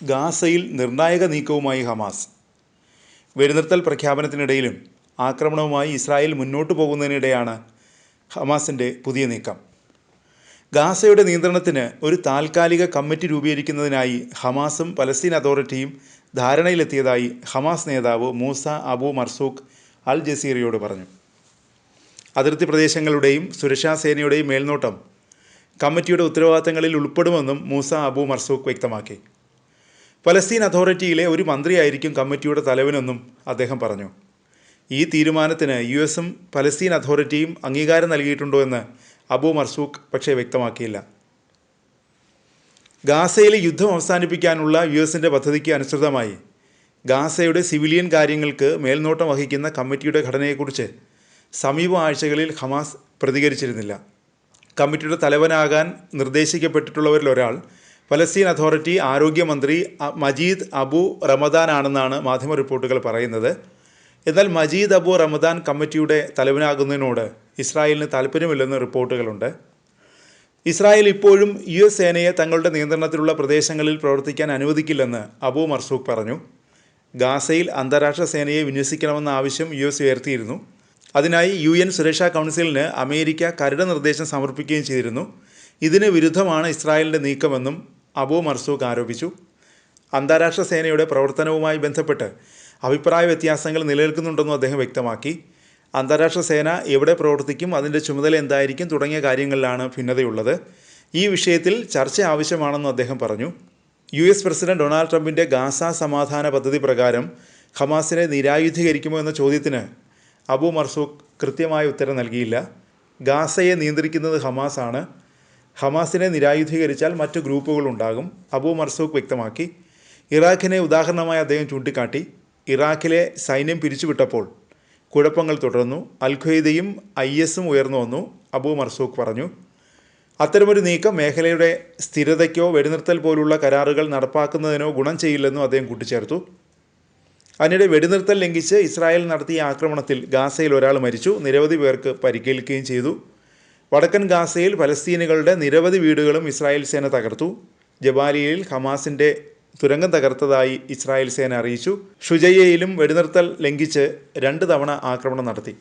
ഗാസയിൽ നിർണായക നീക്കവുമായി ഹമാസ്. വെടിനിർത്തൽ പ്രഖ്യാപനത്തിനിടയിലും ആക്രമണവുമായി ഇസ്രായേൽ മുന്നോട്ടു പോകുന്നതിനിടെയാണ് ഹമാസിൻ്റെ പുതിയ നീക്കം. ഗാസയുടെ നിയന്ത്രണത്തിന് ഒരു താൽക്കാലിക കമ്മിറ്റി രൂപീകരിക്കുന്നതിനായി ഹമാസും പലസ്തീൻ അതോറിറ്റിയും ധാരണയിലെത്തിയതായി ഹമാസ് നേതാവ് മൂസ അബു മർസൂഖ് അൽ ജസീറയോട് പറഞ്ഞു. അതിർത്തി പ്രദേശങ്ങളുടെയും സുരക്ഷാ സേനയുടെയും മേൽനോട്ടം കമ്മിറ്റിയുടെ ഉത്തരവാദിത്തങ്ങളിൽ ഉൾപ്പെടുമെന്നും മൂസ അബു മർസൂഖ് വ്യക്തമാക്കി. പലസ്തീൻ അതോറിറ്റിയിലെ ഒരു മന്ത്രിയായിരിക്കും കമ്മിറ്റിയുടെ തലവനെന്നും അദ്ദേഹം പറഞ്ഞു. ഈ തീരുമാനത്തിന് US-ഉം പലസ്തീൻ അതോറിറ്റിയും അംഗീകാരം നൽകിയിട്ടുണ്ടോ എന്ന് അബു മർസൂഖ് പക്ഷേ വ്യക്തമാക്കിയില്ല. ഗാസയിലെ യുദ്ധം അവസാനിപ്പിക്കാനുള്ള US-ൻ്റെ പദ്ധതിക്ക് അനുസൃതമായി ഗാസയുടെ സിവിലിയൻ കാര്യങ്ങൾക്ക് മേൽനോട്ടം വഹിക്കുന്ന കമ്മിറ്റിയുടെ ഘടനയെക്കുറിച്ച് സമീപ ആഴ്ചകളിൽ ഹമാസ് പ്രതികരിച്ചിരുന്നില്ല. കമ്മിറ്റിയുടെ തലവനാകാൻ നിർദ്ദേശിക്കപ്പെട്ടിട്ടുള്ളവരിലൊരാൾ പലസ്തീൻ അതോറിറ്റി ആരോഗ്യമന്ത്രി മജീദ് അബു റമദാൻ ആണെന്നാണ് മാധ്യമ റിപ്പോർട്ടുകൾ പറയുന്നത്. എന്നാൽ മജീദ് അബു റമദാൻ കമ്മിറ്റിയുടെ തലവനാകുന്നതിനോട് ഇസ്രായേലിന് താല്പര്യമില്ലെന്ന് റിപ്പോർട്ടുകളുണ്ട്. ഇസ്രായേൽ ഇപ്പോഴും US സേനയെ തങ്ങളുടെ നിയന്ത്രണത്തിലുള്ള പ്രദേശങ്ങളിൽ പ്രവർത്തിക്കാൻ അനുവദിക്കില്ലെന്ന് അബു മർസൂഖ് പറഞ്ഞു. ഗാസയിൽ അന്താരാഷ്ട്ര സേനയെ വിന്യസിക്കണമെന്ന ആവശ്യം US ഉയർത്തിയിരുന്നു. അതിനായി UN സുരക്ഷാ കൗൺസിലിന് അമേരിക്ക കരട് നിർദ്ദേശം സമർപ്പിക്കുകയും ചെയ്തിരുന്നു. ഇതിന് വിരുദ്ധമാണ് ഇസ്രായേലിൻ്റെ നീക്കമെന്നും അബു മർസൂഖ് ആരോപിച്ചു. അന്താരാഷ്ട്ര സേനയുടെ പ്രവർത്തനവുമായി ബന്ധപ്പെട്ട് അഭിപ്രായ വ്യത്യാസങ്ങൾ നിലനിൽക്കുന്നുണ്ടെന്നും അദ്ദേഹം വ്യക്തമാക്കി. അന്താരാഷ്ട്ര സേന എവിടെ പ്രവർത്തിക്കും, അതിൻ്റെ ചുമതല എന്തായിരിക്കും തുടങ്ങിയ കാര്യങ്ങളിലാണ് ഭിന്നതയുള്ളത്. ഈ വിഷയത്തിൽ ചർച്ച ആവശ്യമാണെന്നും അദ്ദേഹം പറഞ്ഞു. US പ്രസിഡന്റ് ഡൊണാൾഡ് ട്രംപിൻ്റെ ഗാസ സമാധാന പദ്ധതി പ്രകാരം ഹമാസിനെ നിരായുധീകരിക്കുമോ എന്ന ചോദ്യത്തിന് അബു മർസൂഖ് കൃത്യമായ ഉത്തരം നൽകിയില്ല. ഗാസയെ നിയന്ത്രിക്കുന്നത് ഹമാസാണ്. ഹമാസിനെ നിരായുധീകരിച്ചാൽ മറ്റു ഗ്രൂപ്പുകളുണ്ടാകും, അബു മർസൂഖ് വ്യക്തമാക്കി. ഇറാഖിനെ ഉദാഹരണമായി അദ്ദേഹം ചൂണ്ടിക്കാട്ടി. ഇറാഖിലെ സൈന്യം പിരിച്ചുവിട്ടപ്പോൾ കുഴപ്പങ്ങൾ തുടർന്നു. അൽ-ഖ്വയ്ദയും IS-ഉം ഉയർന്നു വന്നു, അബു മർസൂഖ് പറഞ്ഞു. അത്തരമൊരു നീക്കം മേഖലയുടെ സ്ഥിരതയ്ക്കോ വെടിനിർത്തൽ പോലുള്ള കരാറുകൾ നടപ്പാക്കുന്നതിനോ ഗുണം ചെയ്യില്ലെന്നും അദ്ദേഹം കൂട്ടിച്ചേർത്തു. അതിനിടെ വെടിനിർത്തൽ ലംഘിച്ച് ഇസ്രായേൽ നടത്തിയ ആക്രമണത്തിൽ ഗാസയിൽ ഒരാൾ മരിച്ചു, നിരവധി പേർക്ക് പരിക്കേൽക്കുകയും ചെയ്തു. വടക്കൻ ഗാസയിൽ പലസ്തീനികളുടെ നിരവധി വീടുകളും ഇസ്രായേൽ സേന തകർത്തു. ജബാലിയയിൽ ഹമാസിൻ്റെ തുരങ്കം തകർത്തതായി ഇസ്രായേൽ സേന അറിയിച്ചു. ഷുജയ്യയിലും വെടിനിർത്തൽ ലംഘിച്ച് 2 തവണ ആക്രമണം നടത്തി.